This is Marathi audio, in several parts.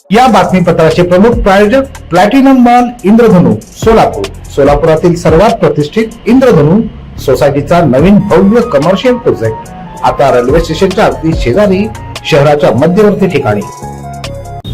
या बातमीपत्राचे प्रमुख प्रायोजक प्लॅटिनम मॉल इंद्रधनु सोलापूर। सोलापुरातील सर्वात प्रतिष्ठित इंद्रधनु सोसायटीचा नवीन भव्य कमर्शियल प्रोजेक्ट आता रेल्वे स्टेशनच्या अगदी शेजारी शहराच्या मध्यवर्ती ठिकाणी।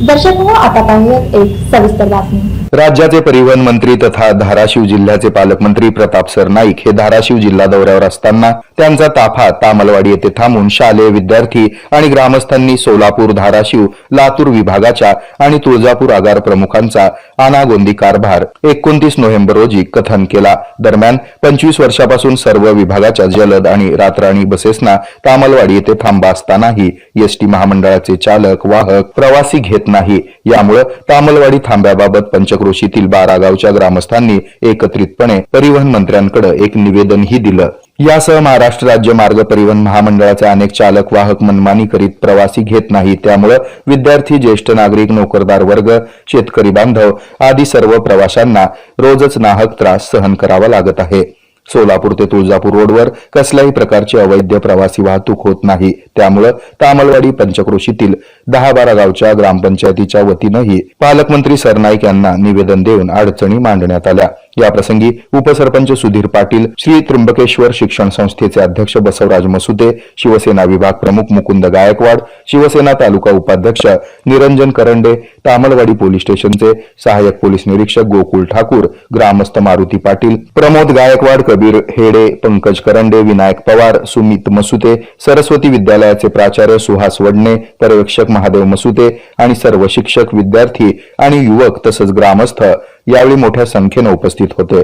दर्शक हो, आता पाहूयात एक सविस्तर बातमी। राज्याचे परिवहन मंत्री तथा धाराशिव जिल्ह्याचे पालकमंत्री प्रताप सरनाईक हे धाराशिव जिल्हा दौऱ्यावर असताना त्यांचा ताफा तामलवाडी येथे थांबून शालेय विद्यार्थी आणि ग्रामस्थांनी सोलापूर, धाराशिव, लातूर विभागाच्या आणि तुळजापूर आगार प्रमुखांचा अनागोंदी कारभार 29 नोव्हेंबर रोजी कथन केला। दरम्यान 25 वर्षापासून सर्व विभागाच्या जलद आणि रातराणी बसेसना तामलवाडी येथे थांबा असतानाही एसटी महामंडळाचे चालक वाहक प्रवासी घेत नाही। यामुळे तामलवाडी थांब्याबाबत पंचक्रोशीतील 12 गावच्या ग्रामस्थांनी एकत्रितपणे परिवहन मंत्र्यांकडे एक निवेदनही दिलं। यासह महाराष्ट्र राज्य मार्ग परिवहन महामंडळाचे अनेक चालक वाहक मनमानी करीत प्रवासी घेत नाही। त्यामुळे विद्यार्थी, ज्येष्ठ नागरिक, नोकरदार वर्ग, शेतकरी बांधव आदी सर्व प्रवाशांना रोजच नाहक त्रास सहन करावा लागत आहे। सोलापूर ते तुळजापूर रोडवर कसल्याही प्रकारची अवैध प्रवासी वाहतूक होत नाही। त्यामुळे तामलवाडी पंचक्रोशीतील 10-12 गावच्या ग्रामपंचायतीच्या वतीनंही पालकमंत्री सरनाईक यांना निवेदन देऊन अडचणी मांडण्यात आल्या। या प्रसंगी उपसरपंच सुधीर पाटील, श्री त्र्यंबकेश्वर शिक्षण संस्थेचे अध्यक्ष बसवराज मसुते, शिवसेना विभाग प्रमुख मुकुंद गायकवाड, शिवसेना तालुका उपाध्यक्ष निरंजन करंडे, तामलवाडी पोलीस स्टेशनचे सहाय्यक पोलीस निरीक्षक गोकुळ ठाकूर, ग्रामस्थ मारुती पाटील, प्रमोद गायकवाड, कबीर हेडे, पंकज करंडे, विनायक पवार, सुमित मसुते, सरस्वती विद्यालयाचे प्राचार्य सुहास वडणे, पर्यवेक्षक महादेव मसुते आणि सर्व शिक्षक, विद्यार्थी आणि युवक तसंच ग्रामस्थ यावेळी मोठ्या संख्येने उपस्थित होते।